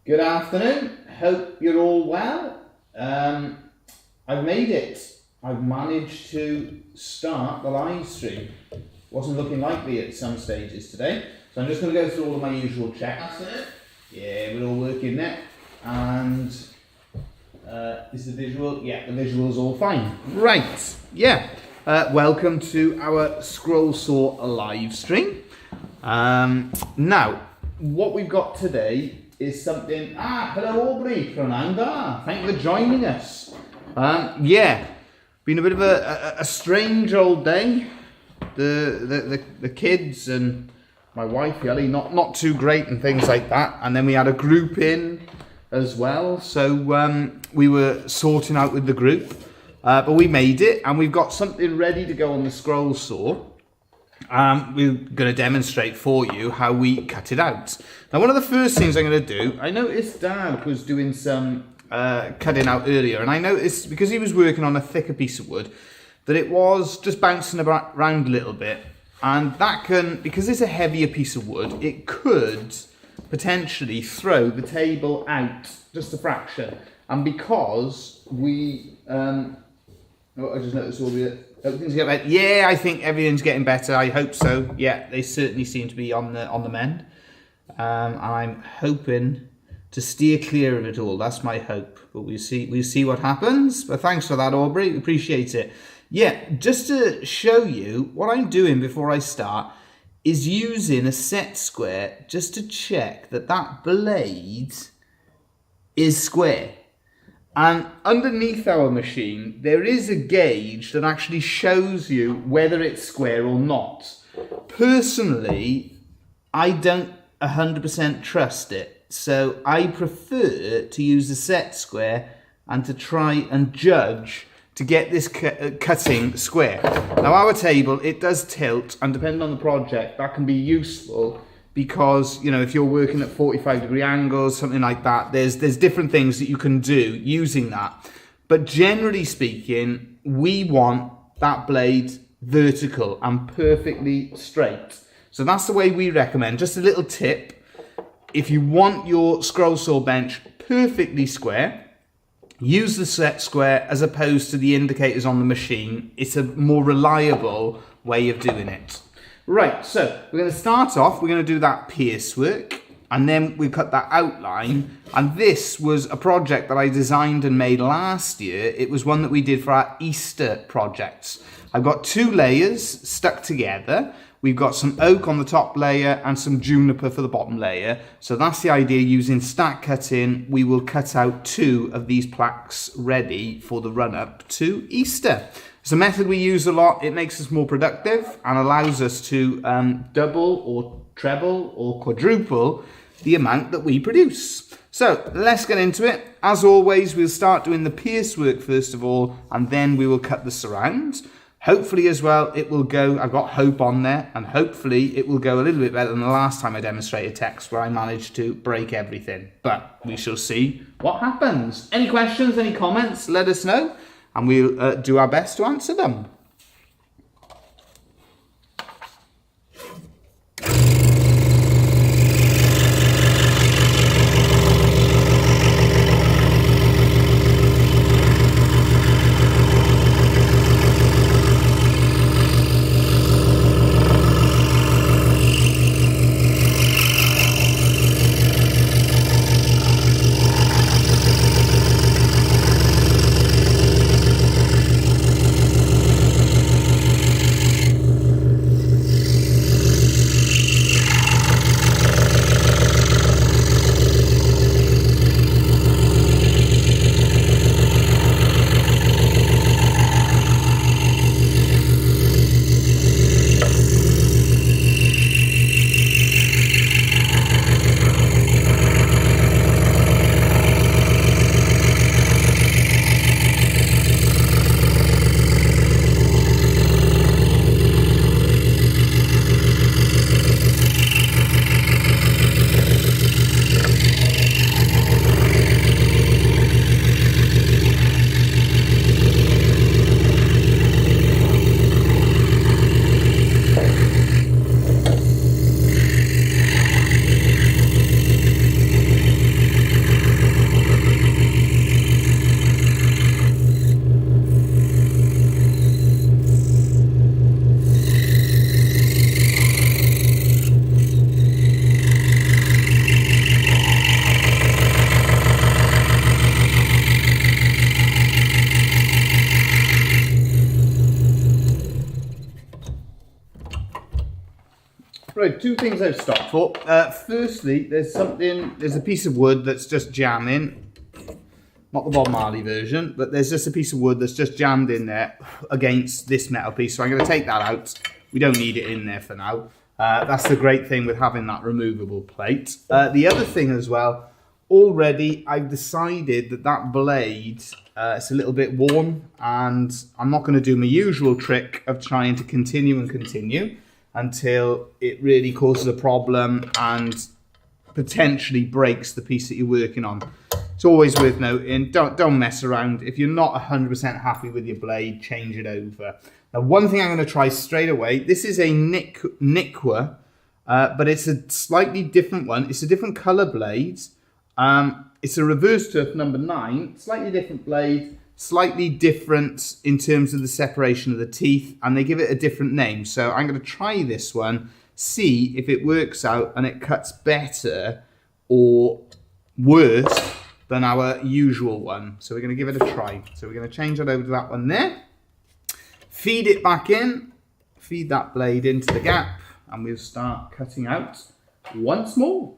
Good afternoon, hope you're all well. I've made it. I've managed to start the live stream. Wasn't looking likely at some stages today, so I'm just going to go through all of my usual checks. Yeah, we're all working there. And is the visual? Yeah, the visual's all fine. Right, yeah. Welcome to our Scroll Saw live stream. Now, what we've got today is something. Hello Aubrey from Anda. Thank you for joining us. Yeah, been a bit of a strange old day. The kids and my wife, Ellie, not too great and things like that. And then we had a group in as well, so we were sorting out with the group. But we made it, and we've got something ready to go on the scroll saw. We're going to demonstrate for you how we cut it out. Now, one of the first things I'm going to do, I noticed Dad was doing some cutting out earlier, and I noticed, because he was working on a thicker piece of wood, that it was just bouncing around a little bit. And that can, because it's a heavier piece of wood, it could potentially throw the table out just a fraction. And because we, I just noticed all the everything's getting better. Yeah, I think everything's getting better. I hope so. Yeah, they certainly seem to be on the mend. I'm hoping to steer clear of it all. That's my hope. But we'll see what happens. But thanks for that, Aubrey. Appreciate it. Yeah, just to show you what I'm doing before I start is using a set square just to check that that blade is square. And underneath our machine, there is a gauge that actually shows you whether it's square or not. Personally, I don't 100% trust it. So I prefer to use a set square and to try and judge to get this cutting square. Now, our table, it does tilt, and depending on the project, that can be useful. Because, you know, if you're working at 45-degree angles, something like that, there's different things that you can do using that. But generally speaking, we want that blade vertical and perfectly straight. So that's the way we recommend. Just a little tip. If you want your scroll saw bench perfectly square, use the set square as opposed to the indicators on the machine. It's a more reliable way of doing it. Right, so we're going to start off, we're going to do that pierce work, and then we cut that outline. And this was a project that I designed and made last year. It was one that we did for our Easter projects. I've got 2 layers stuck together. We've got some oak on the top layer and some juniper for the bottom layer. So that's the idea. Using stack cutting, we will cut out 2 of these plaques ready for the run-up to Easter. It's a method we use a lot. It makes us more productive and allows us to double or treble or quadruple the amount that we produce. So let's get into it. As always, we'll start doing the pierce work first of all, and then we will cut the surrounds. Hopefully as well, it will go, I've got hope on there, and hopefully it will go a little bit better than the last time I demonstrated text where I managed to break everything. But we shall see what happens. Any questions, any comments, let us know. And we'll do our best to answer them. two things I've stopped for. Firstly, there's a piece of wood that's just jamming. Not the Bob Marley version, but there's just a piece of wood that's just jammed in there against this metal piece. So I'm going to take that out. We don't need it in there for now. That's the great thing with having that removable plate. The other thing as well, already I've decided that blade, it's a little bit worn, and I'm not going to do my usual trick of trying to continue until it really causes a problem and potentially breaks the piece that you're working on. It's always worth noting, don't mess around. If you're not 100% happy with your blade, change it over. Now, one thing I'm going to try straight away, this is a Nikwa, but it's a slightly different one. It's a different colour blade. It's a reverse turf number 9, slightly different blade, slightly different in terms of the separation of the teeth, and they give it a different name. So I'm going to try this one, see if it works out and it cuts better or worse than our usual one. So we're going to give it a try. So we're going to change that over to that one there. Feed it back in, feed that blade into the gap, and we'll start cutting out once more.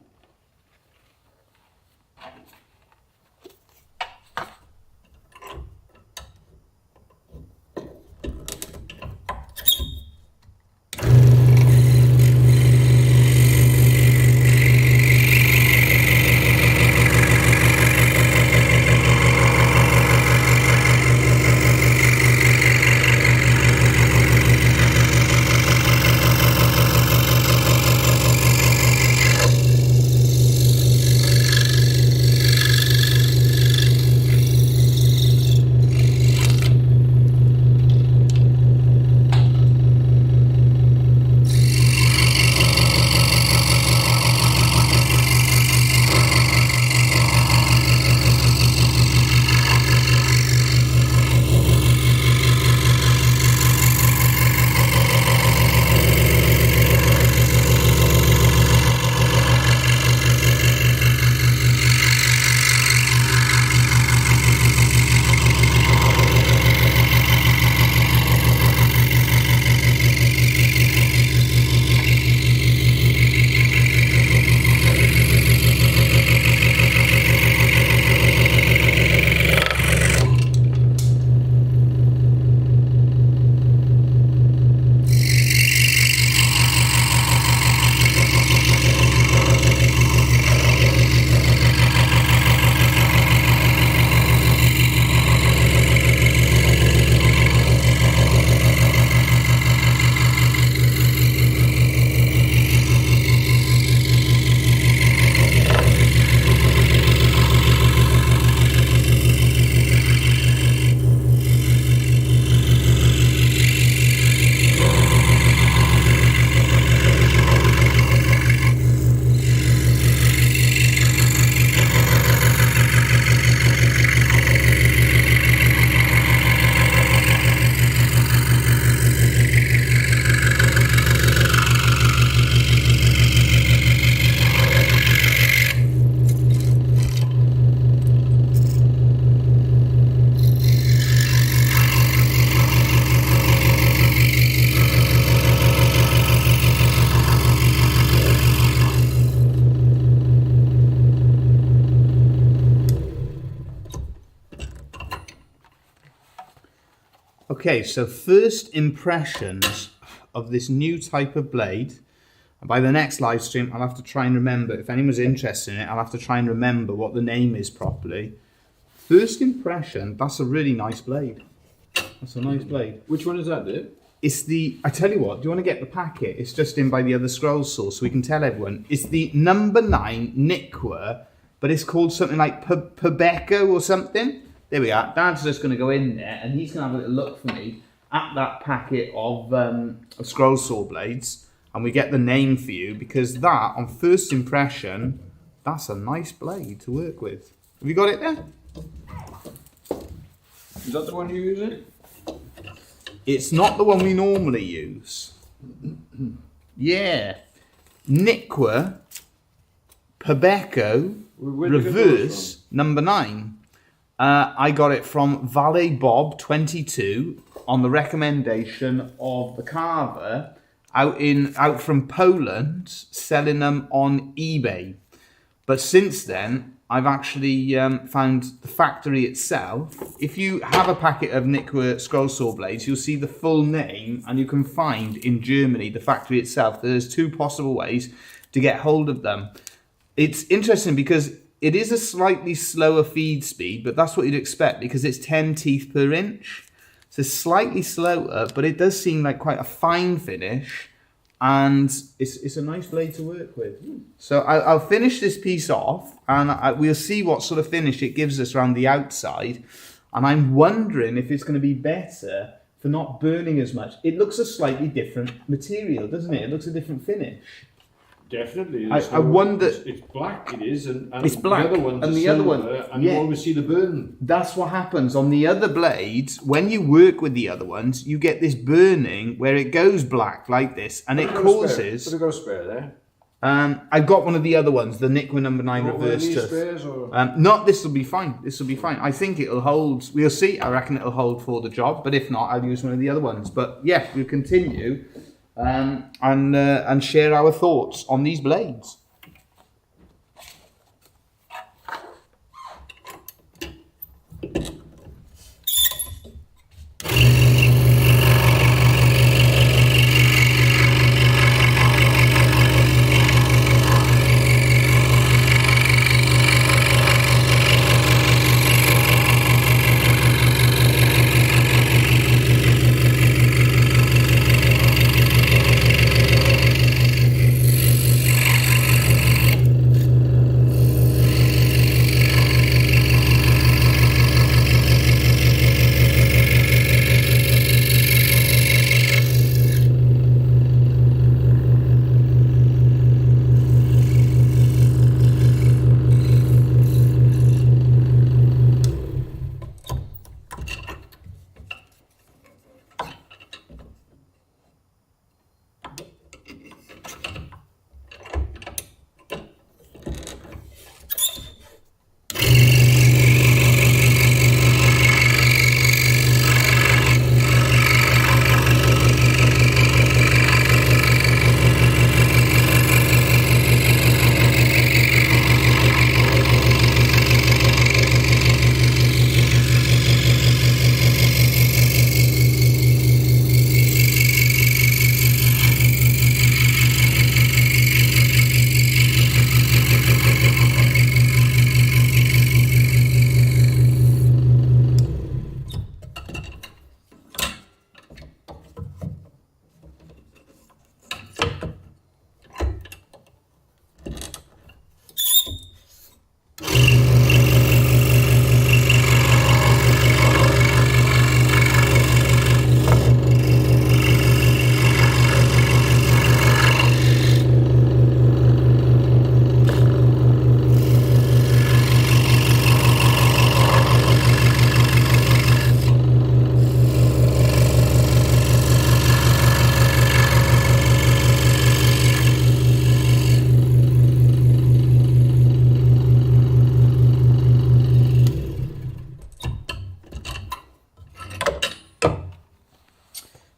Okay, so first impressions of this new type of blade. And by the next live stream, I'll have to try and remember, if anyone's interested in it, I'll have to try and remember what the name is properly. First impression, that's a really nice blade. That's a nice blade. Which one is that, dude? It's the, I tell you what, do you want to get the packet? It's just in by the other scroll saw, so we can tell everyone. It's the number 9 Nikwa, but it's called something like Pebeko or something. There we are. Dad's just going to go in there, and he's going to have a little look for me at that packet of scroll saw blades, and we get the name for you, because that, on first impression, that's a nice blade to work with. Have you got it there? Is that the one you're using? It's not the one we normally use. Yeah. Nikwa, Pebeko, reverse, number 9. I got it from Valet Bob 22 on the recommendation of the carver, out from Poland, selling them on eBay. But since then, I've actually found the factory itself. If you have a packet of Nikwa scroll saw blades, you'll see the full name, and you can find in Germany the factory itself. There's 2 possible ways to get hold of them. It's interesting because it is a slightly slower feed speed, but that's what you'd expect because it's 10 teeth per inch. So slightly slower, but it does seem like quite a fine finish, and it's a nice blade to work with. So I'll finish this piece off, and we'll see what sort of finish it gives us around the outside. And I'm wondering if it's going to be better for not burning as much. It looks a slightly different material, doesn't it? It looks a different finish. Definitely. I wonder. It's black. It is, and it's black. The other ones and are the silver, other one, and yeah, you always see the burn. That's what happens on the other blades. When you work with the other ones, you get this burning where it goes black like this, and it causes. But I've got a spare there. I've got one of the other ones, the Nikwa number 9 reverse tooth. No, this will be fine. This will be fine. I think it'll hold. We'll see. I reckon it'll hold for the job. But if not, I'll use one of the other ones. But yeah, we'll continue and share our thoughts on these blades.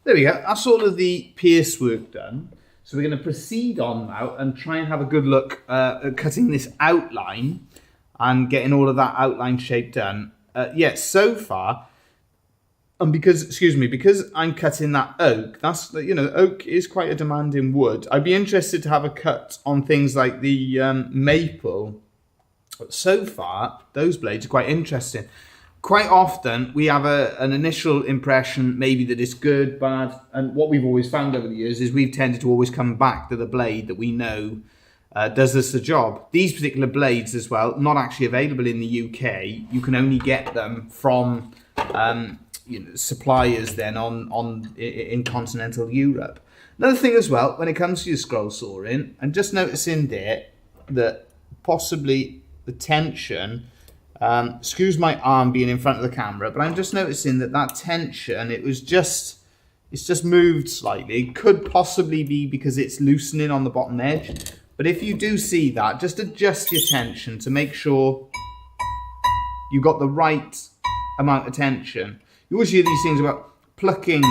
There we go. That's all of the pierce work done. So we're going to proceed on now and try and have a good look at cutting this outline and getting all of that outline shape done. So far, and because I'm cutting that oak, that's, oak is quite a demanding wood. I'd be interested to have a cut on things like the maple. But so far, those blades are quite interesting. Quite often, we have an initial impression, maybe that it's good, bad, and what we've always found over the years is we've tended to always come back to the blade that we know does us the job. These particular blades as well, not actually available in the UK. You can only get them from suppliers then in continental Europe. Another thing as well, when it comes to your scroll sawing, I'm just noticing there that possibly the tension, excuse my arm being in front of the camera, but I'm just noticing that tension, it's just moved slightly. It could possibly be because it's loosening on the bottom edge. But if you do see that, just adjust your tension to make sure you've got the right amount of tension. You always hear these things about plucking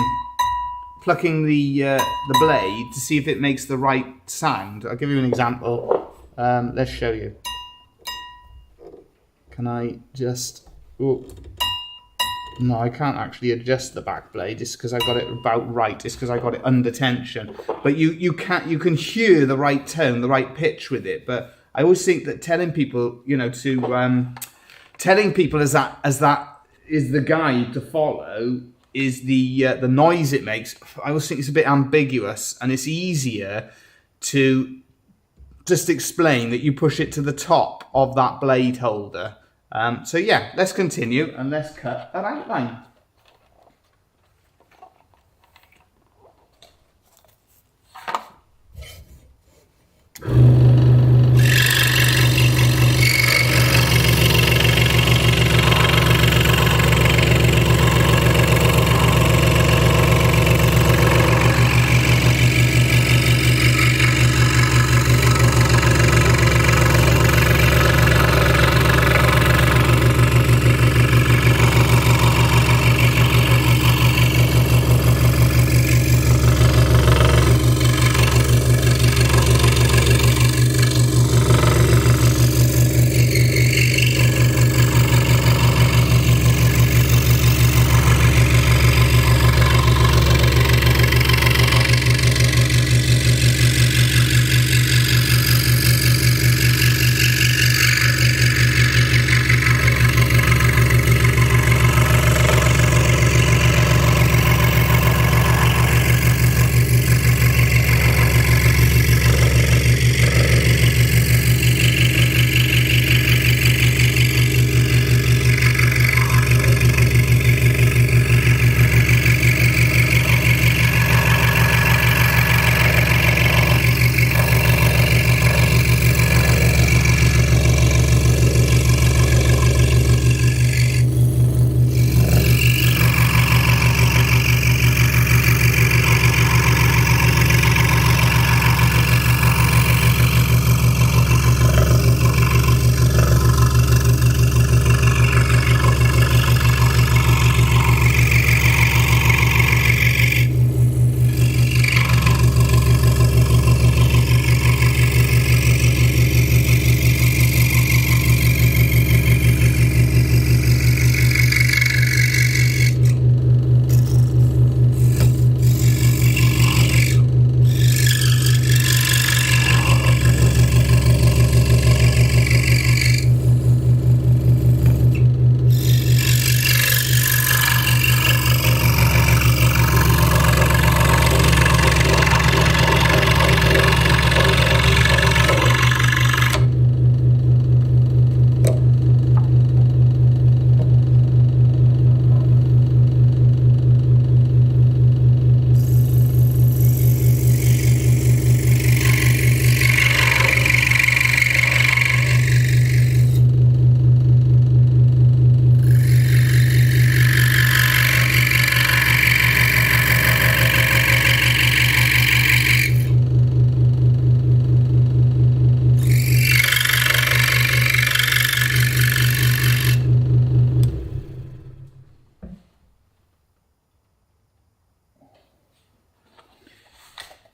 plucking the blade to see if it makes the right sound. I'll give you an example. Let's show you. Can I just... Ooh. No, I can't actually adjust the back blade. It's because I got it about right. It's because I got it under tension. But you can hear the right tone, the right pitch with it. But I always think that telling people, you know, telling people as that is the guide to follow, is the noise it makes. I always think it's a bit ambiguous, and it's easier to just explain that you push it to the top of that blade holder. So yeah, let's continue and let's cut an outline.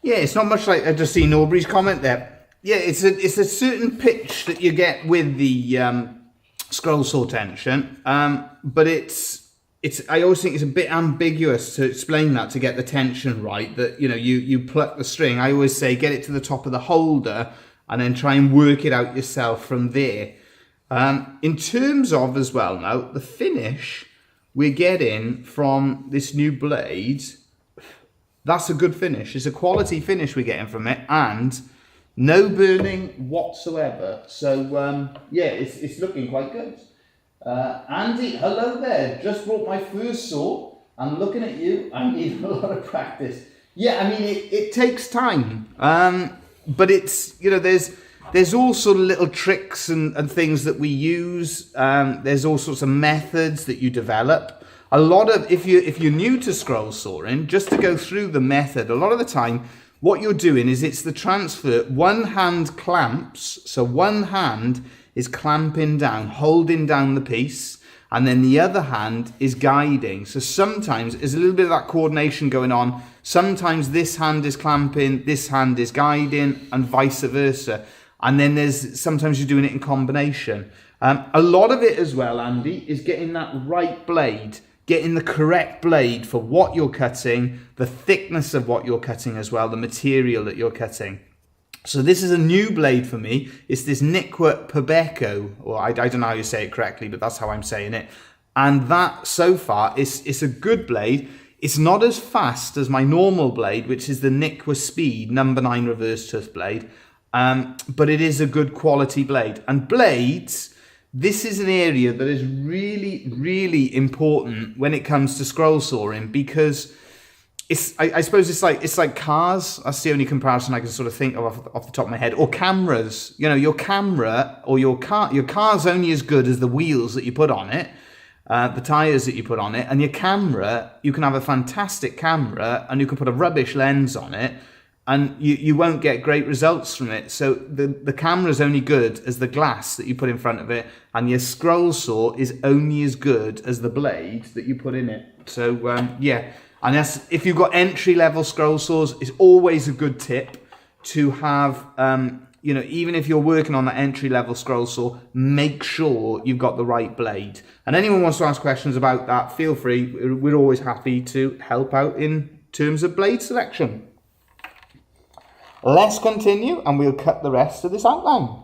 Yeah, it's not much like I just seen Aubrey's comment there. Yeah, it's a certain pitch that you get with the scroll saw tension, but it's I always think it's a bit ambiguous to explain that, to get the tension right. That, you know, you pluck the string. I always say get it to the top of the holder and then try and work it out yourself from there. In terms of as well now the finish we're getting from this new blade. That's a good finish. It's a quality finish we're getting from it, and no burning whatsoever. So yeah, it's looking quite good. Andy, hello there. Just brought my first saw. I'm looking at you. I need a lot of practice. Yeah, I mean it takes time, but it's, you know, there's all sort of little tricks and things that we use. There's all sorts of methods that you develop. A lot of, if you're new to scroll sawing, just to go through the method, a lot of the time what you're doing is it's the transfer. One hand clamps, so one hand is clamping down, holding down the piece, and then the other hand is guiding. So sometimes there's a little bit of that coordination going on. Sometimes this hand is clamping, this hand is guiding, and vice versa. And then sometimes you're doing it in combination. A lot of it as well, Andy, is getting that right blade, getting the correct blade for what you're cutting, the thickness of what you're cutting as well, the material that you're cutting. So this is a new blade for me. It's this Niqua Pebeco, or I don't know how you say it correctly, but that's how I'm saying it. And that, so far, it's a good blade. It's not as fast as my normal blade, which is the Niqua Speed number 9 reverse tooth blade, but it is a good quality blade. And blades, this is an area that is really, really important when it comes to scroll sawing, because I suppose it's like cars. That's the only comparison I can sort of think of off the top of my head. Or cameras. You know, your camera or your car's only as good as the wheels that you put on it, the tires that you put on it. And your camera, you can have a fantastic camera and you can put a rubbish lens on it, and you won't get great results from it. So the camera is only good as the glass that you put in front of it, and your scroll saw is only as good as the blade that you put in it. So yeah. And if you've got entry-level scroll saws, it's always a good tip to have, you know, even if you're working on that entry-level scroll saw, make sure you've got the right blade. And anyone wants to ask questions about that, feel free. We're always happy to help out in terms of blade selection. Let's continue, and we'll cut the rest of this outline.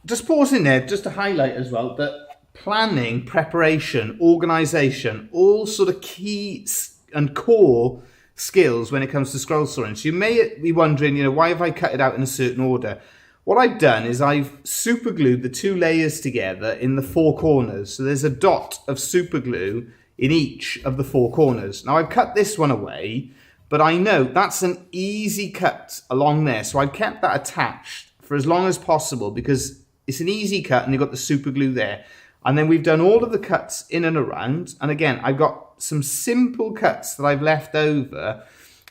Just pausing there, just to highlight as well that planning, preparation, organisation, all sort of key and core skills when it comes to scroll sawing. So you may be wondering, you know, why have I cut it out in a certain order? What I've done is I've super glued the 2 layers together in the 4 corners. So there's a dot of super glue in each of the 4 corners. Now I've cut this one away, but I know that's an easy cut along there. So I've kept that attached for as long as possible because it's an easy cut and you've got the super glue there. And then we've done all of the cuts in and around. And again, I've got some simple cuts that I've left over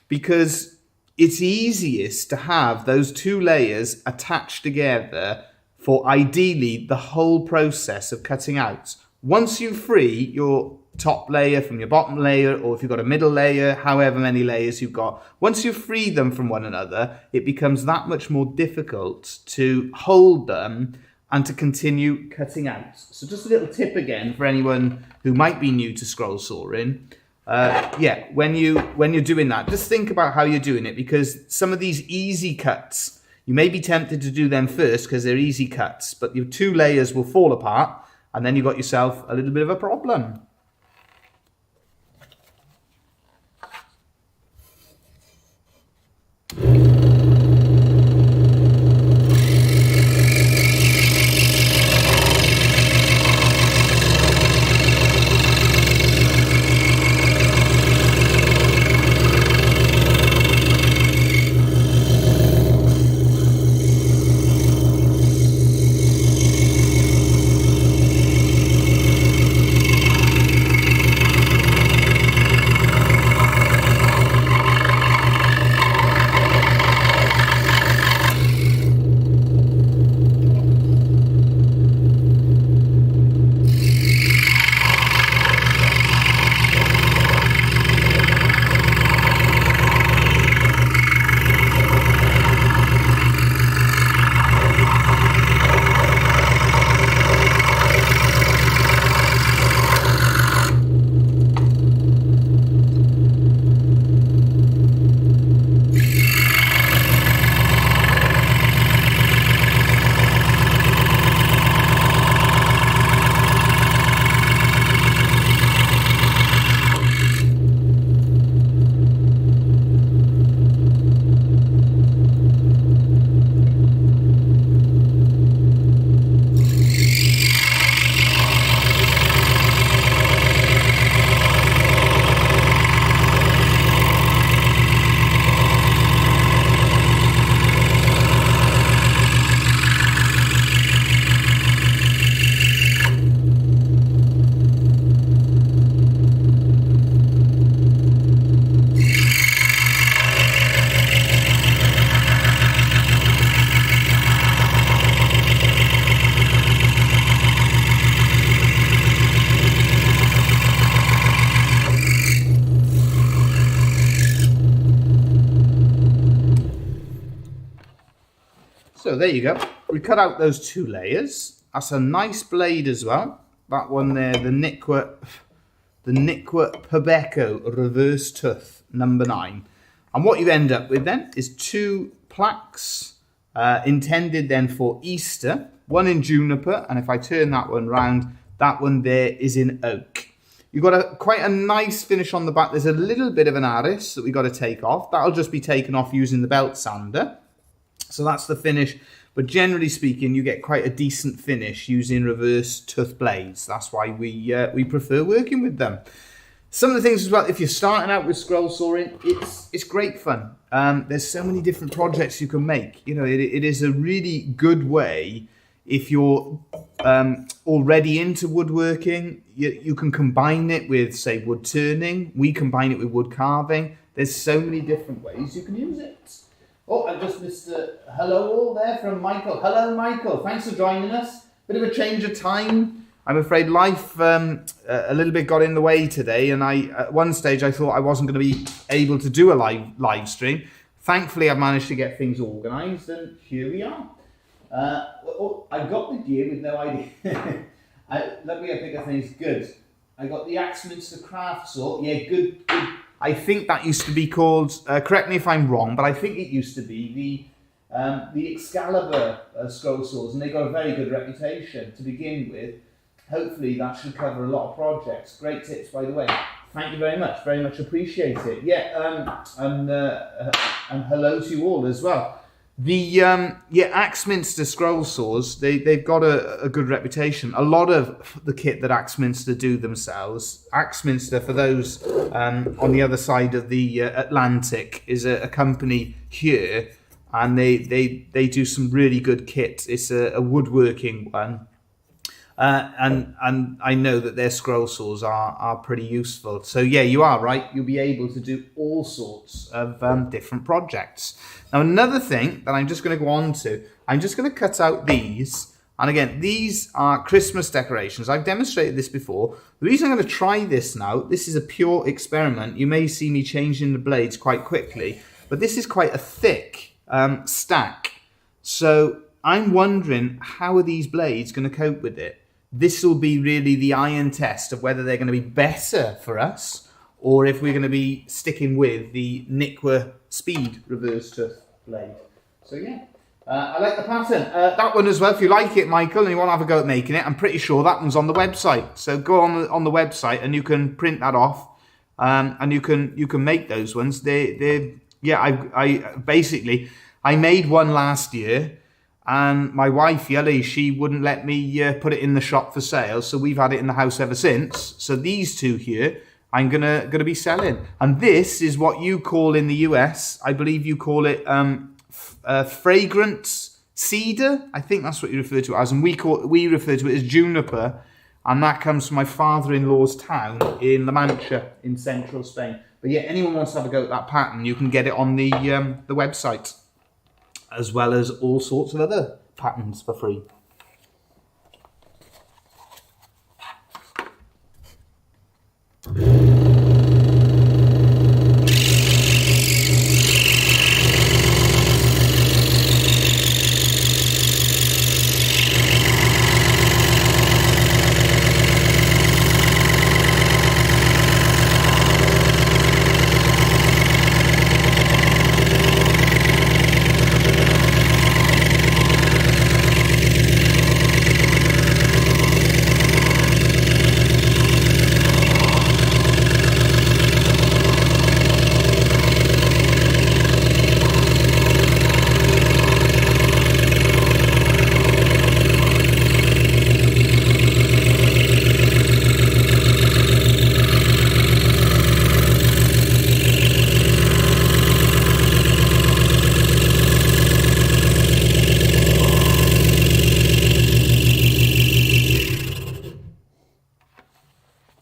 because it's easiest to have those 2 layers attached together for ideally the whole process of cutting out. Once you free your top layer from your bottom layer, or if you've got a middle layer, however many layers you've got, once you free them from one another, it becomes that much more difficult to hold them and to continue cutting out. So just a little tip again for anyone who might be new to scroll sawing. Yeah, when you're doing that, just think about how you're doing it, because some of these easy cuts, you may be tempted to do them first because they're easy cuts, but your two layers will fall apart, and then you've got yourself a little bit of a problem. So there you go. We cut out those two layers. That's a nice blade as well. That one there, the Nikwa Pebeco reverse tooth number 9. And what you end up with then is two plaques intended then for Easter. One in juniper, and if I turn that one round, that one there is in oak. You've got quite a nice finish on the back. There's a little bit of an arris that we've got to take off. That'll just be taken off using the belt sander. So that's the finish. But generally speaking, you get quite a decent finish using reverse tooth blades. That's why we prefer working with them. Some of the things as well, if you're starting out with scroll sawing, it's great fun. There's so many different projects you can make. You know, it is a really good way if you're already into woodworking. You can combine it with, say, wood turning. We combine it with wood carving. There's so many different ways you can use it. Oh, I just missed a hello all there from Michael. Hello, Michael. Thanks for joining us. Bit of a change of time. I'm afraid life a little bit got in the way today, and at one stage I thought I wasn't going to be able to do a live stream. Thankfully, I've managed to get things organised, and here we are. I got the gear with no idea. Let me pick up things. Good. I got the Axminster craft saw. Yeah, good. I think that used to be called, correct me if I'm wrong, but I think it used to be the Excalibur scroll saws, and they got a very good reputation to begin with. Hopefully that should cover a lot of projects. Great tips, by the way. Thank you very much appreciate it. Yeah, and hello to you all as well. The Axminster scroll saws, they've got a good reputation. A lot of the kit that Axminster do themselves, Axminster, for those on the other side of the Atlantic, is a company here, and they do some really good kit. It's a woodworking one. And I know that their scroll saws are pretty useful. So yeah, you are right. You'll be able to do all sorts of different projects. Now, another thing that I'm just going to go on to, I'm just going to cut out these And again, these are Christmas decorations. I've demonstrated this before. The reason I'm going to try this now, this is a pure experiment. You may see me changing the blades quite quickly, but this is quite a thick stack. So I'm wondering, how are these blades going to cope with it? This will be really the iron test of whether they're going to be better for us or if we're going to be sticking with the Nikwa Speed reverse tooth blade. So yeah. I like the pattern. That one as well, if you like it, Michael, and you want to have a go at making it, I'm pretty sure that one's on the website. So go on the website and you can print that off, and you can make those ones. I made one last year, and my wife Yelly, she wouldn't let me put it in the shop for sale, so we've had it in the house ever since. So these two here, I'm gonna be selling, and this is what you call in the US, I believe you call it fragrance cedar. I think that's what you refer to it as, and we refer to it as juniper, and that comes from my father-in-law's town in La Mancha in central Spain. But yeah, anyone wants to have a go at that pattern, you can get it on the website, as well as all sorts of other patterns for free.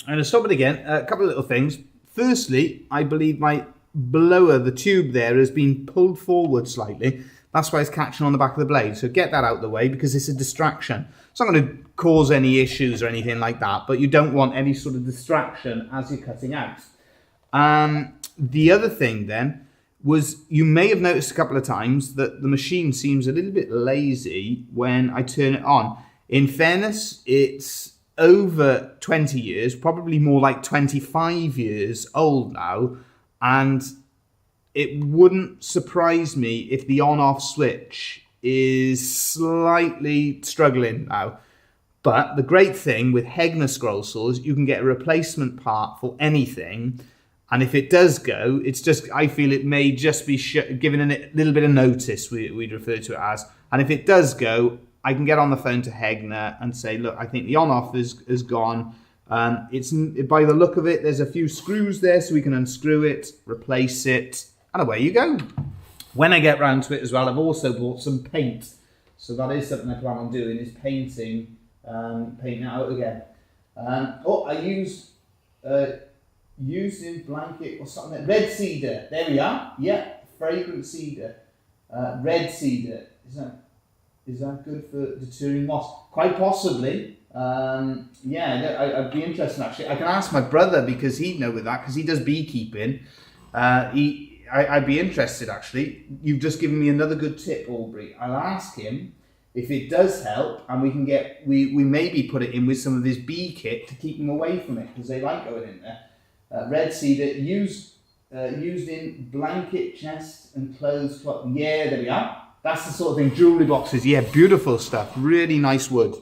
I'm going to stop it again. A couple of little things. Firstly, I believe my blower, the tube there, has been pulled forward slightly. That's why it's catching on the back of the blade. So get that out of the way because it's a distraction. It's not going to cause any issues or anything like that, but you don't want any sort of distraction as you're cutting out. The other thing then was, you may have noticed a couple of times that the machine seems a little bit lazy when I turn it on. In fairness, it's over 20 years, probably more like 25 years old now, and it wouldn't surprise me if the on-off switch is slightly struggling now. But the great thing with Hegner scroll saws, you can get a replacement part for anything, and if it does go, it's just, I feel it may just be given a little bit of notice, we'd refer to it as, and if it does go, I can get on the phone to Hegner and say, look, I think the on-off is gone. It's by the look of it, there's a few screws there, so we can unscrew it, replace it, and away you go. When I get round to it as well, I've also bought some paint. So that is something I plan on doing, is painting it out again. I used in blanket or something. Red cedar. There we are. Yeah, fragrant cedar. Red cedar. Is that good for deterring moths? Quite possibly. I'd be interested actually. I can ask my brother because he'd know with that because he does beekeeping. I'd be interested actually. You've just given me another good tip, Aubrey. I'll ask him if it does help, and we maybe put it in with some of this bee kit to keep them away from it because they like going in there. Red cedar used in blanket, chest, and clothes. Yeah, there we are. That's the sort of thing. Jewellery boxes. Yeah, beautiful stuff. Really nice wood.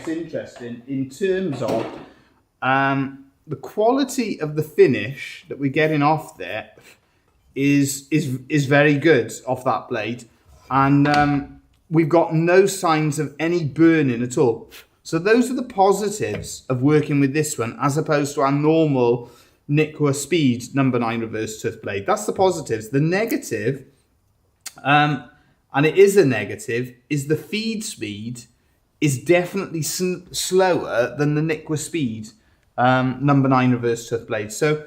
gets interesting in terms of the quality of the finish that we're getting off there is very good off that blade, and we've got no signs of any burning at all. So those are the positives of working with this one as opposed to our normal Nikwa Speed number 9 reverse tooth blade. That's the positives. The negative, and it is a negative, is the feed speed is definitely slower than the Nikwa Speed number 9 reverse tooth blade. So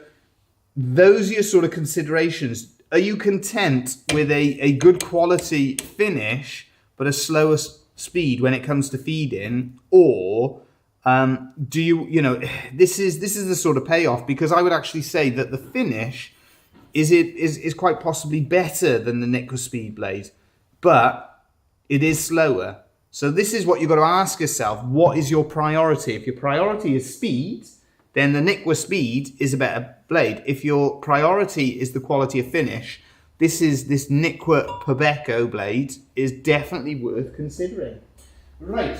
those are your sort of considerations. Are you content with a good quality finish but a slower speed when it comes to feeding, or do you know, this is the sort of payoff, because I would actually say that the finish is quite possibly better than the Nikwa Speed blade, but it is slower. So this is what you've got to ask yourself: what is your priority? If your priority is speed, then the Nikwa Speed is a better blade. If your priority is the quality of finish, this Nikwa Pebeco blade is definitely worth considering. Right,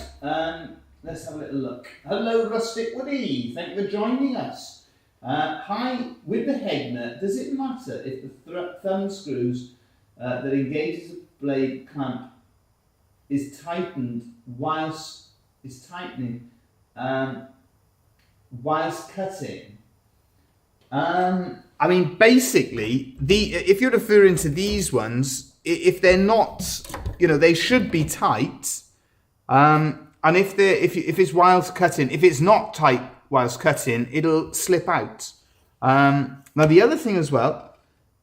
let's have a little look. Hello, Rustic Woody. Thank you for joining us. Hi, with the Hegner, does it matter if the thumb screws that engages the blade clamp is tightened whilst cutting? I mean, basically, if you're referring to these ones, if they're not, you know, they should be tight. And if it's whilst cutting, if it's not tight whilst cutting, it'll slip out. Now the other thing as well,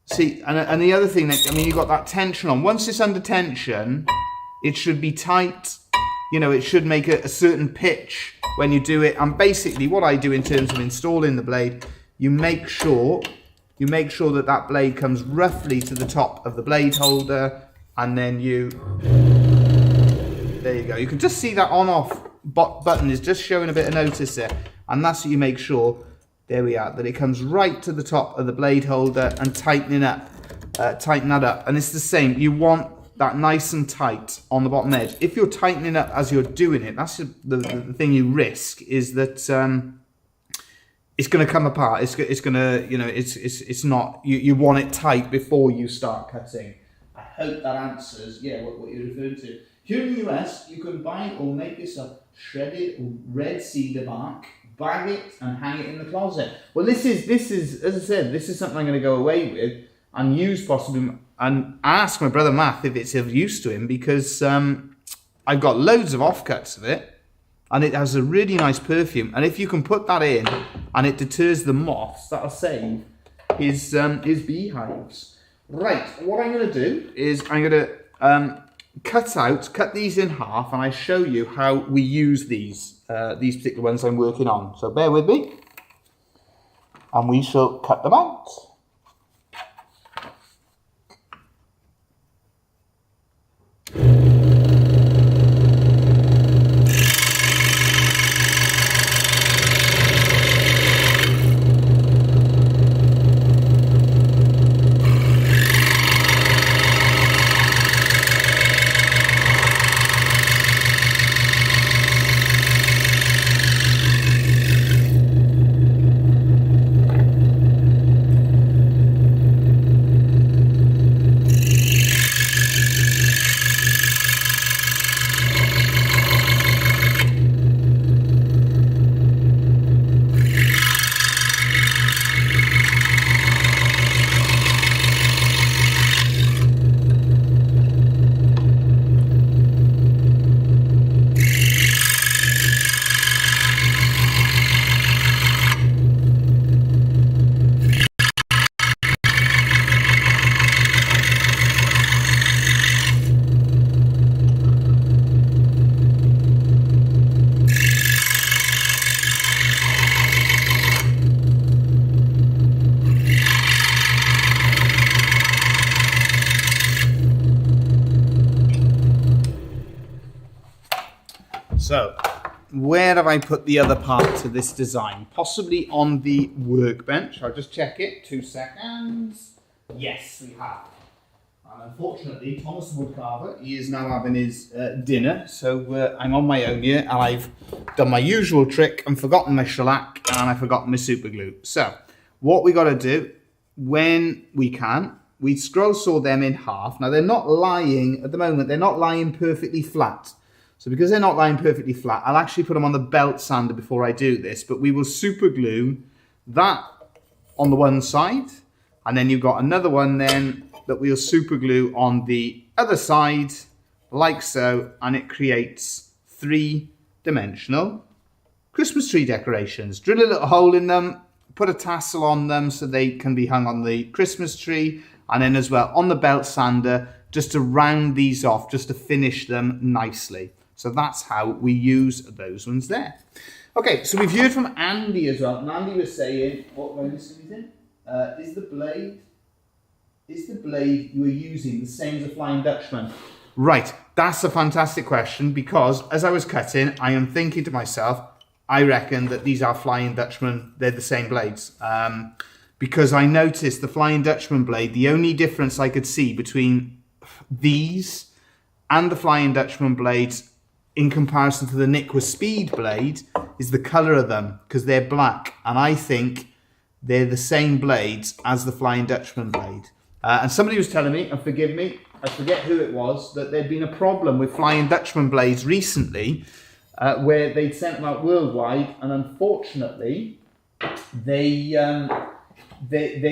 see, and the other thing that, I mean, you've got that tension on. Once it's under tension, it should be tight. You know, it should make a certain pitch when you do it. And basically, what I do in terms of installing the blade, you make sure that that blade comes roughly to the top of the blade holder, and then there you go. You can just see that on-off button is just showing a bit of notice there, and that's what you make sure, there we are, that it comes right to the top of the blade holder, and tighten that up. And it's the same, you want that nice and tight on the bottom edge. If you're tightening up as you're doing it, that's the thing you risk, is that it's going to come apart. It's going to, you know, it's not, you want it tight before you start cutting. I hope that answers, yeah, what you're referring to. Here in the US, you can buy or make yourself shredded red cedar bark, bag it and hang it in the closet. Well, this is, as I said, this is something I'm going to go away with and use possibly, and ask my brother Matt if it's of use to him, because I've got loads of offcuts of it, and it has a really nice perfume. And if you can put that in and it deters the moths, that'll save his beehives. Right, what I'm going to do is I'm going to cut these in half, and I show you how we use these particular ones I'm working on. So bear with me, and we shall cut them out. So, where have I put the other parts of this design? Possibly on the workbench. I'll just check it. 2 seconds. Yes, we have. And unfortunately, Thomas the Woodcarver, he is now having his dinner, so I'm on my own here, and I've done my usual trick and forgotten my shellac, and I've forgotten my super glue. So, what we got to do, when we can, we scroll saw them in half. Now, they're not lying, at the moment, they're not lying perfectly flat. So because they're not lying perfectly flat, I'll actually put them on the belt sander before I do this, but we will super glue that on the one side, and then you've got another one then that we'll super glue on the other side, like so, and it creates 3-dimensional Christmas tree decorations. Drill a little hole in them, put a tassel on them so they can be hung on the Christmas tree, and then as well on the belt sander, just to round these off, just to finish them nicely. So that's how we use those ones there. Okay, so we've heard from Andy as well, and Andy was saying, what am I missing anything? Is the blade you were using the same as a Flying Dutchman? Right, that's a fantastic question, because as I was cutting, I am thinking to myself, I reckon that these are Flying Dutchman, they're the same blades. Because I noticed the Flying Dutchman blade, the only difference I could see between these and the Flying Dutchman blades in comparison to the Niqua Speed blade is the colour of them, because they're black, and I think they're the same blades as the Flying Dutchman blade. And somebody was telling me, and forgive me, I forget who it was, that there'd been a problem with Flying Dutchman blades recently, where they'd sent them out worldwide, and unfortunately, they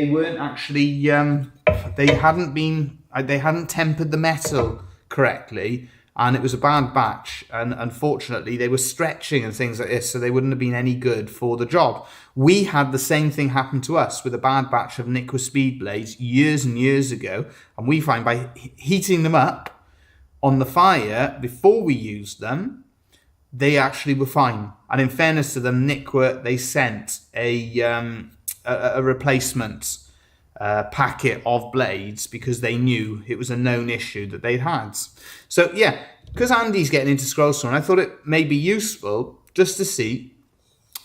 weren't actually, they hadn't tempered the metal correctly, and it was a bad batch, and unfortunately they were stretching and things like this, so they wouldn't have been any good for the job. We had the same thing happen to us with a bad batch of Niqua Speed blades years and years ago, and we find by heating them up on the fire before we used them, they actually were fine. And in fairness to them, Niqua, they sent a replacement packet of blades because they knew it was a known issue that they'd had. So yeah, because Andy's getting into scroll sawing, I thought it may be useful just to see,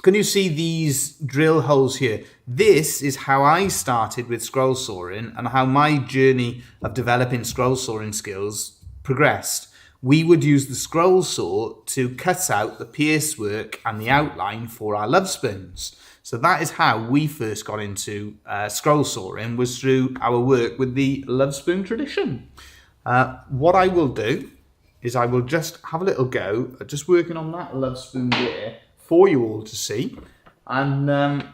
can you see these drill holes here? This is how I started with scroll sawing and how my journey of developing scroll sawing skills progressed. We would use the scroll saw to cut out the pierce work and the outline for our Lovespoons. So that is how we first got into scroll sawing, was through our work with the Lovespoon tradition. What I will do is I will just have a little go at just working on that Lovespoon there for you all to see. And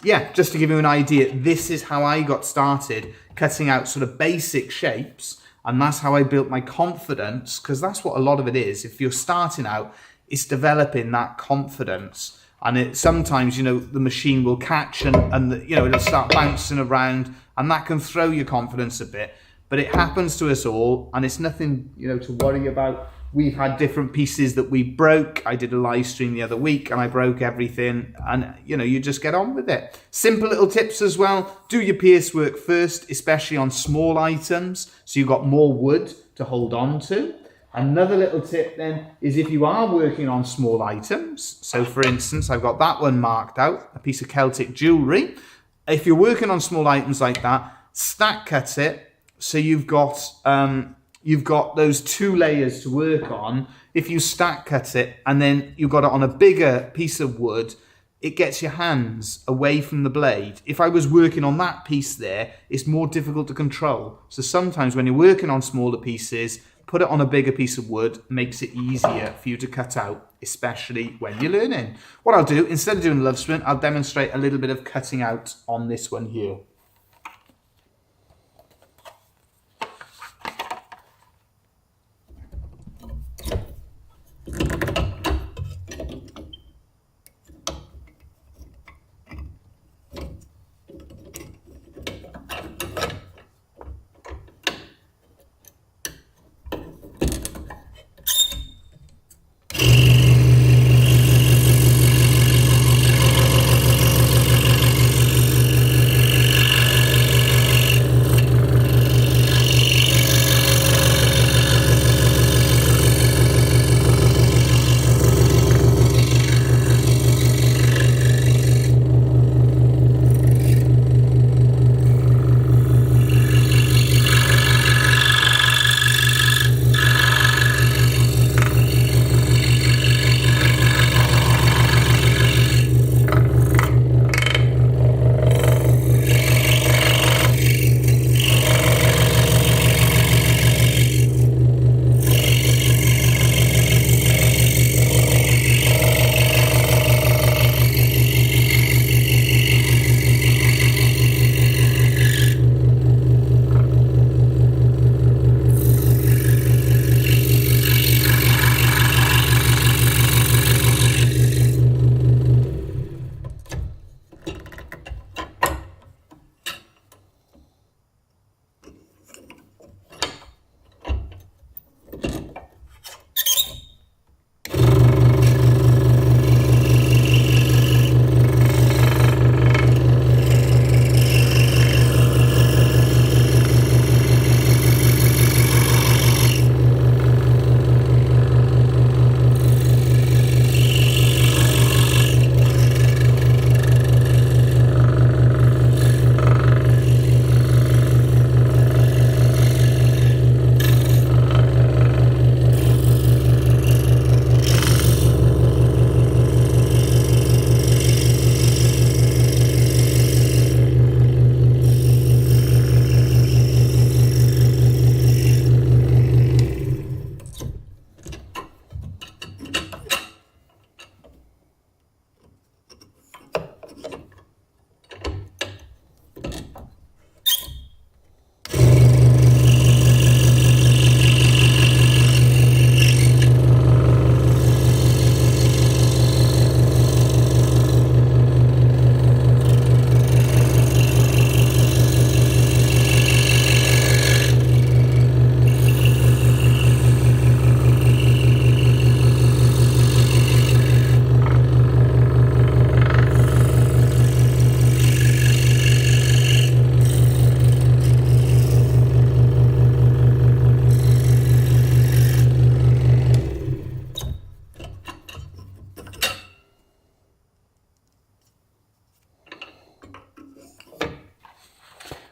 yeah, just to give you an idea, this is how I got started cutting out sort of basic shapes. And that's how I built my confidence, because that's what a lot of it is. If you're starting out, it's developing that confidence. And it sometimes, you know, the machine will catch and you know, it'll start bouncing around, and that can throw your confidence a bit. But it happens to us all, and it's nothing, you know, to worry about. We've had different pieces that we broke. I did a live stream the other week and I broke everything, and you know, you just get on with it. Simple little tips as well. Do your pierce work first, especially on small items, so you've got more wood to hold on to. Another little tip then is if you are working on small items, so for instance, I've got that one marked out, a piece of Celtic jewellery. If you're working on small items like that, stack cut it so you've got those 2 layers to work on. If you stack cut it and then you've got it on a bigger piece of wood, it gets your hands away from the blade. If I was working on that piece there, it's more difficult to control. So sometimes when you're working on smaller pieces, put it on a bigger piece of wood, makes it easier for you to cut out, especially when you're learning. What I'll do, instead of doing Lovespoon, I'll demonstrate a little bit of cutting out on this one here.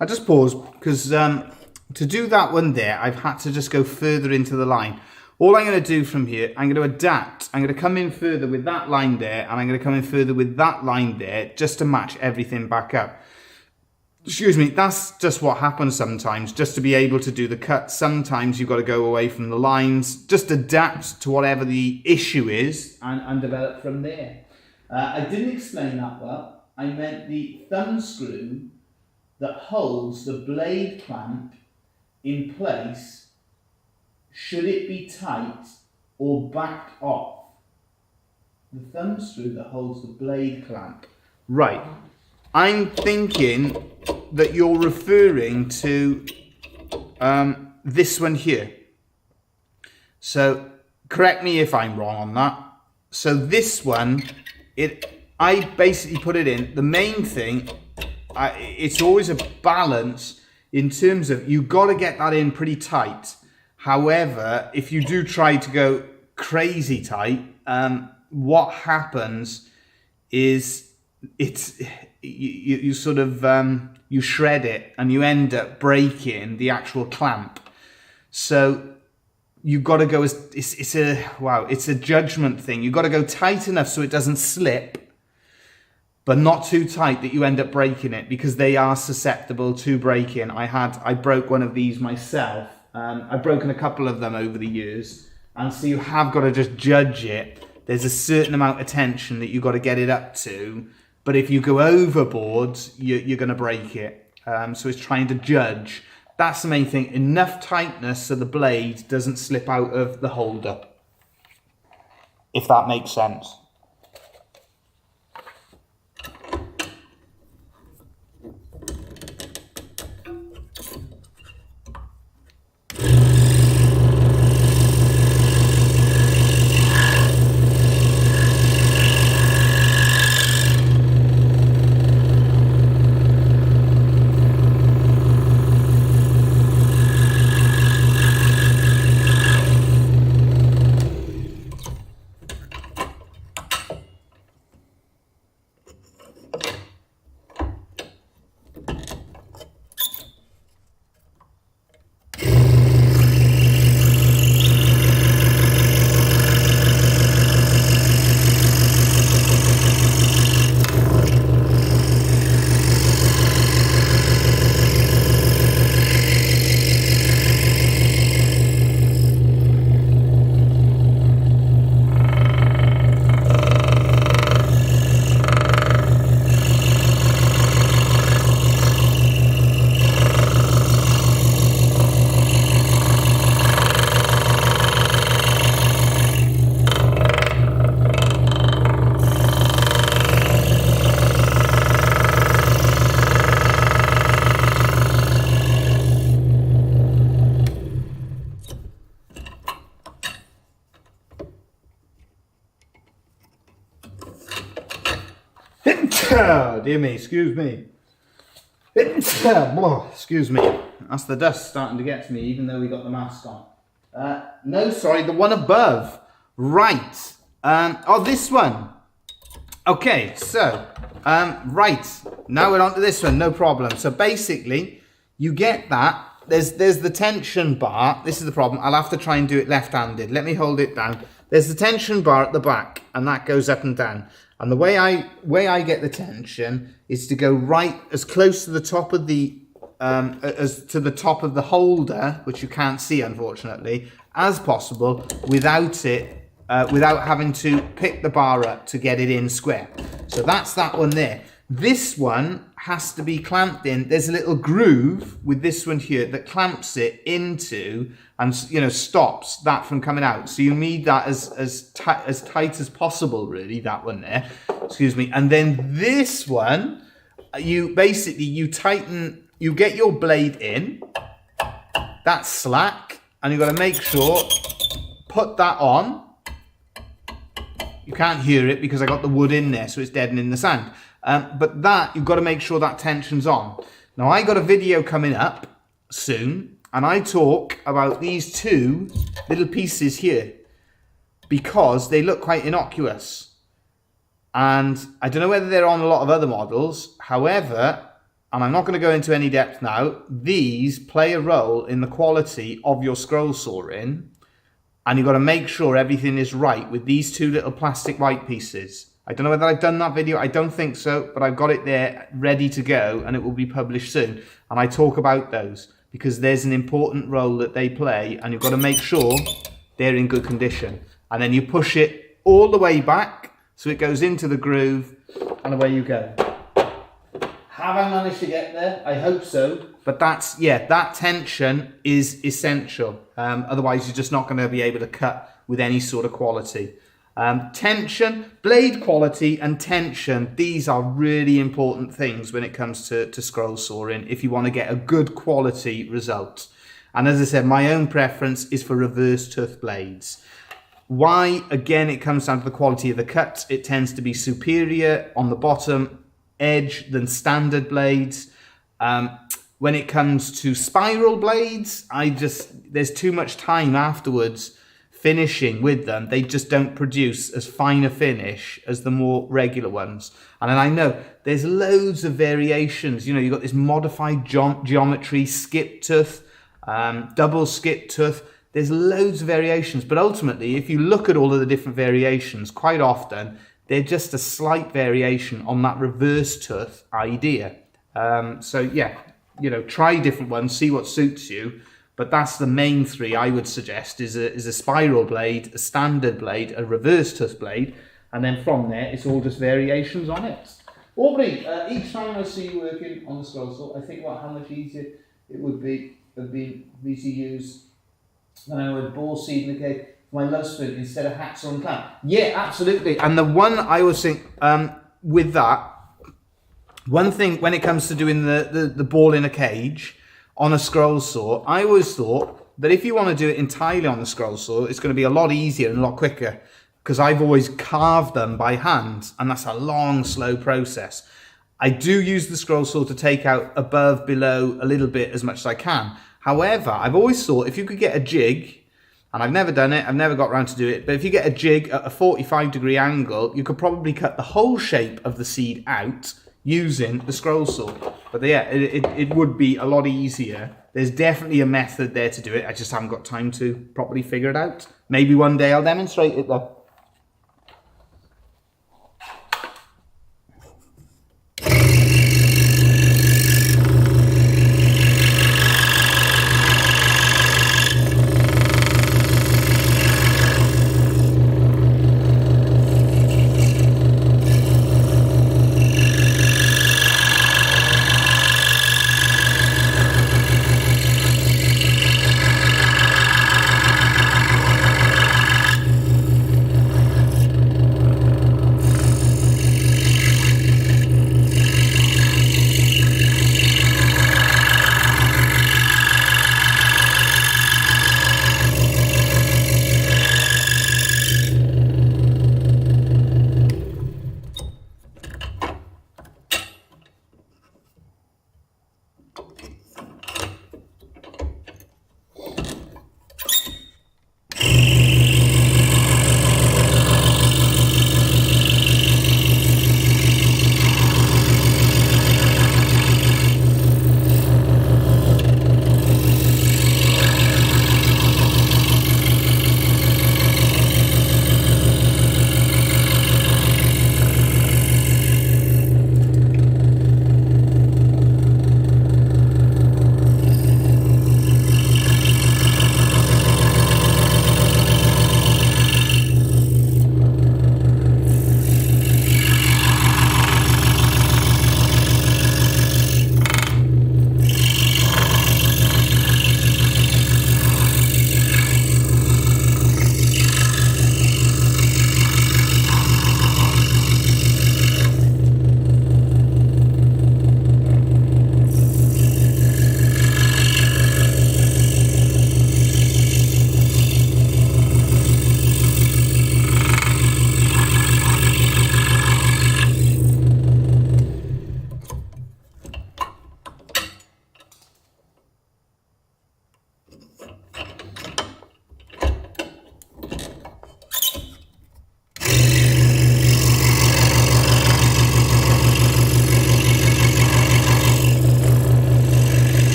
I just paused because to do that one there, I've had to just go further into the line. All I'm going to do from here, I'm going to adapt. I'm going to come in further with that line there, and I'm going to come in further with that line there, just to match everything back up. Excuse me, that's just what happens sometimes. Just to be able to do the cut, sometimes you've got to go away from the lines. Just adapt to whatever the issue is and develop from there. I didn't explain that well. I meant the thumb screw that holds the blade clamp in place, should it be tight or backed off. The thumb screw that holds the blade clamp. Right. I'm thinking that you're referring to this one here. So correct me if I'm wrong on that. So this one, I basically put it in. The main thing, it's always a balance in terms of you've got to get that in pretty tight. However, if you do try to go crazy tight, what happens is you sort of you shred it and you end up breaking the actual clamp. So you've got to go it's a judgment thing. You've got to go tight enough so it doesn't slip, but not too tight that you end up breaking it, because they are susceptible to breaking. I broke one of these myself. I've broken a couple of them over the years, and so you have got to just judge it. There's a certain amount of tension that you've got to get it up to, but if you go overboard, you're going to break it. So it's trying to judge. That's the main thing. Enough tightness so the blade doesn't slip out of the holder, if that makes sense. Oh, dear me, excuse me. Excuse me. That's the dust starting to get to me, even though we got the mask on. No, sorry, the one above. Right. Oh, this one. Okay, so, right. Now we're on to this one, no problem. So basically, you get that. There's the tension bar. This is the problem. I'll have to try and do it left-handed. Let me hold it down. There's the tension bar at the back, and that goes up and down. And the way I get the tension is to go right as close to the top of the as to the top of the holder, which you can't see unfortunately, as possible, without having to pick the bar up to get it in square. So that's that one there. This one has to be clamped in. There's a little groove with this one here that clamps it into and, you know, stops that from coming out. So you need that as tight as possible, really, that one there. Excuse me. And then this one, you tighten, you get your blade in. That's slack. And you've got to make sure, put that on. You can't hear it because I got the wood in there, so it's deadening the sound. But that, you've got to make sure that tension's on. Now, I got a video coming up soon, and I talk about these two little pieces here because they look quite innocuous. And I don't know whether they're on a lot of other models. However, and I'm not going to go into any depth now, these play a role in the quality of your scroll sawing, and you've got to make sure everything is right with these two little plastic white pieces. I don't know whether I've done that video, I don't think so, but I've got it there ready to go and it will be published soon. And I talk about those because there's an important role that they play, and you've got to make sure they're in good condition. And then you push it all the way back so it goes into the groove, and away you go. Have I managed to get there? I hope so. But that's, yeah, that tension is essential. Otherwise, you're just not going to be able to cut with any sort of quality. Tension, blade quality and tension, these are really important things when it comes to scroll sawing if you want to get a good quality result. And as I said, my own preference is for reverse tooth blades. Why? Again, it comes down to the quality of the cut. It tends to be superior on the bottom edge than standard blades. When it comes to spiral blades, there's too much time afterwards finishing with them. They just don't produce as fine a finish as the more regular ones. And then I know there's loads of variations. You know, you've got this modified geometry, skip tooth, double skip tooth. There's loads of variations, but ultimately, if you look at all of the different variations, quite often, they're just a slight variation on that reverse tooth idea. So yeah, you know, try different ones, see what suits you. But that's the main three I would suggest is a spiral blade, a standard blade, a reverse tooth blade, and then from there, it's all just variations on it. Aubrey, each time I see you working on the scroll saw, I think about how much easier it would be to use when I would ball seed in the cave for my Lovespoon instead of hacksaw and clamp. Yeah, absolutely. And the one I was think with that, one thing when it comes to doing the ball in a cage on a scroll saw, I always thought that if you want to do it entirely on the scroll saw, it's going to be a lot easier and a lot quicker, because I've always carved them by hand, and that's a long, slow process. I do use the scroll saw to take out above, below, a little bit as much as I can. However, I've always thought if you could get a jig, and I've never done it, I've never got around to do it, but if you get a jig at a 45-degree angle, you could probably cut the whole shape of the seed out using the scroll saw. But yeah, it would be a lot easier. There's definitely a method there to do it. I just haven't got time to properly figure it out. Maybe one day I'll demonstrate it though.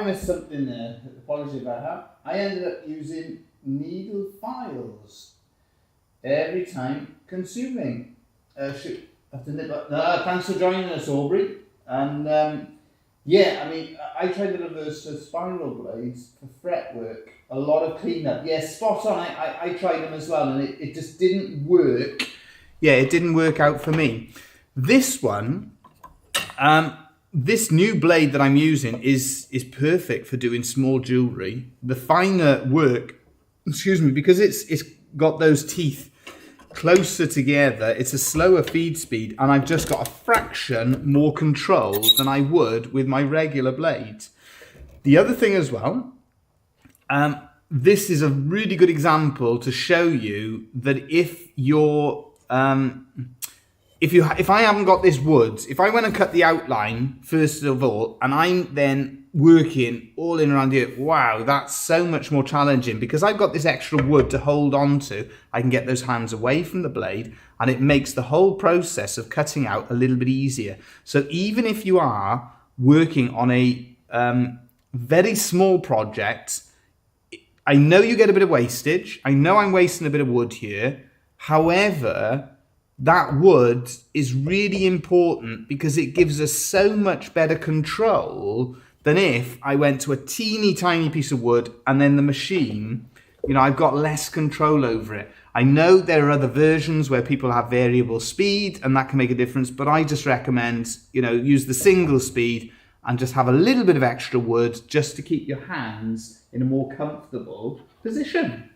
missed something there. Apologies about that. I ended up using needle files every time consuming. Shoot, I have to nip up. No, thanks for joining us, Aubrey. And yeah, I mean, I tried the reverse spiral blades for fretwork. A lot of cleanup. Yeah, spot on. I tried them as well, and it just didn't work. Yeah, it didn't work out for me. This one, this new blade that I'm using is perfect for doing small jewellery. The finer work, excuse me, because it's got those teeth closer together, it's a slower feed speed, and I've just got a fraction more control than I would with my regular blades. The other thing as well, this is a really good example to show you that if you're if I haven't got this wood, if I went and cut the outline first of all, and I'm then working all in around here, wow, that's so much more challenging because I've got this extra wood to hold on to. I can get those hands away from the blade, and it makes the whole process of cutting out a little bit easier. So even if you are working on a very small project, I know you get a bit of wastage. I know I'm wasting a bit of wood here. However, that wood is really important because it gives us so much better control than if I went to a teeny tiny piece of wood and then the machine, you know, I've got less control over it. I know there are other versions where people have variable speed and that can make a difference, but I just recommend, you know, use the single speed and just have a little bit of extra wood just to keep your hands in a more comfortable position.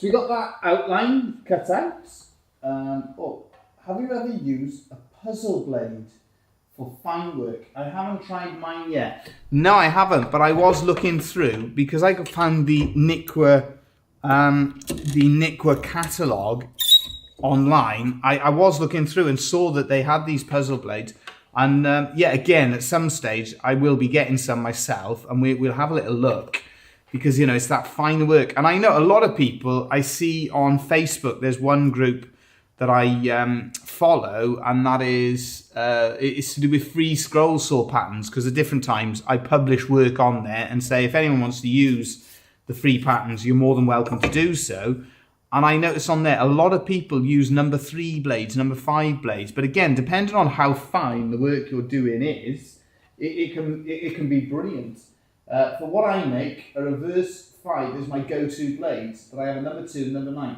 So we got that outline cut out. Have you ever used a puzzle blade for fine work? I haven't tried mine yet. No, I haven't, but I was looking through because I found the Nikwa catalogue online, I was looking through and saw that they had these puzzle blades. And yeah, again, at some stage, I will be getting some myself, and we'll have a little look, because, you know, it's that fine work. And I know a lot of people I see on Facebook. There's one group that I follow, and that is it's to do with free scroll saw patterns, because at different times I publish work on there and say if anyone wants to use the free patterns, you're more than welcome to do so. And I notice on there a lot of people use number 3 blades, number 5 blades. But again, depending on how fine the work you're doing is, it can be brilliant. For what I make, a reverse 5 is my go-to blades, but I have a number 2 and number 9.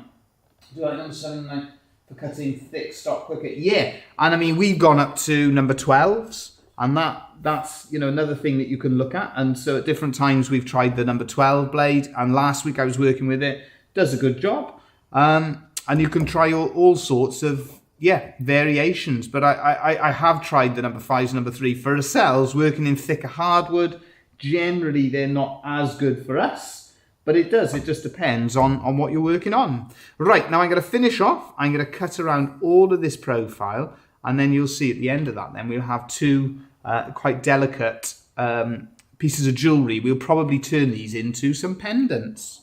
Do I like number 7 and 9 for cutting thick stock quicker? Yeah, and I mean, we've gone up to number 12s, and that's, you know, another thing that you can look at. And so at different times we've tried the number 12 blade, and last week I was working with it. Does a good job. And you can try all sorts of, variations. But I have tried the number 5s, number 3 for ourselves, working in thicker hardwood. Generally, they're not as good for us, but it just depends on what you're working on. Right, now I'm going to finish off. I'm going to cut around all of this profile, and then you'll see at the end of that, then we'll have 2 quite delicate pieces of jewellery. We'll probably turn these into some pendants.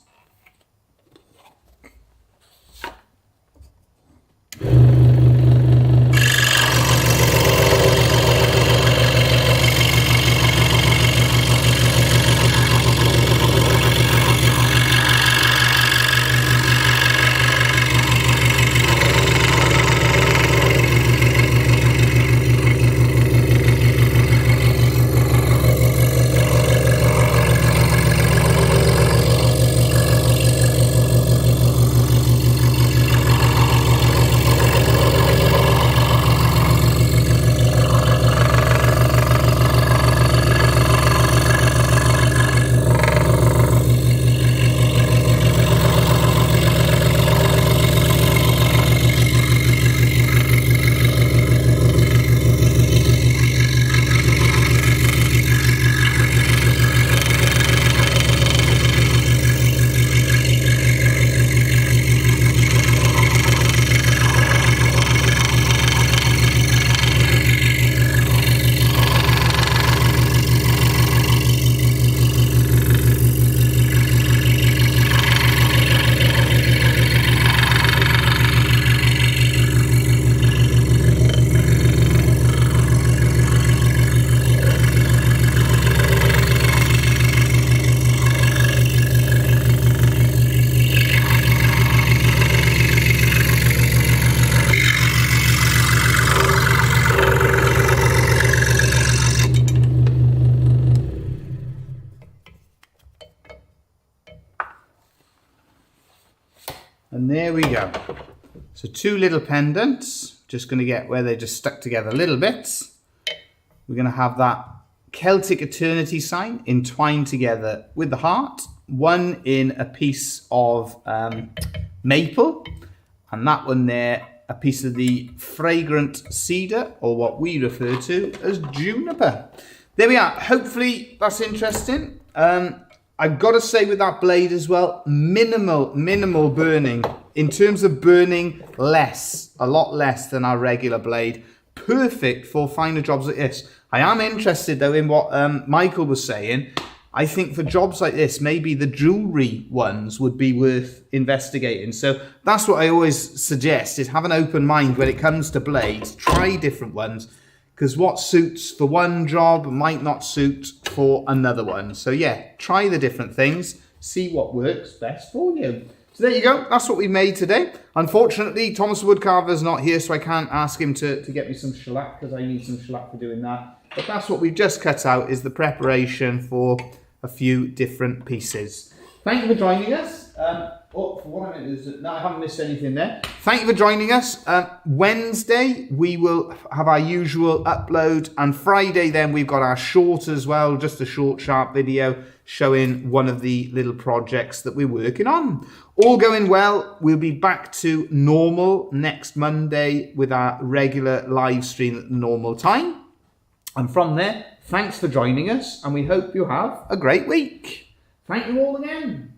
And there we go. So 2 little pendants, just going to get where they're just stuck together little bits. We're going to have that Celtic eternity sign entwined together with the heart. One in a piece of maple, and that one there, a piece of the fragrant cedar, or what we refer to as juniper. There we are. Hopefully that's interesting. I've got to say with that blade as well, minimal burning. In terms of burning, a lot less than our regular blade. Perfect for finer jobs like this. I am interested though in what Michael was saying. I think for jobs like this, maybe the jewellery ones would be worth investigating. So that's what I always suggest, is have an open mind when it comes to blades. Try different ones, because what suits for one job might not suit for another one. So yeah, try the different things, see what works best for you. So there you go, that's what we made today. Unfortunately, Thomas the Woodcarver's not here, so I can't ask him to get me some shellac, because I need some shellac for doing that. But that's what we've just cut out, is the preparation for a few different pieces. Thank you for joining us. For what I meant is, no, I haven't missed anything there. Thank you for joining us. Wednesday, we will have our usual upload, and Friday then we've got our short as well, just a short, sharp video showing one of the little projects that we're working on. All going well, we'll be back to normal next Monday with our regular live stream at the normal time. And from there, thanks for joining us, and we hope you have a great week. Thank you all again.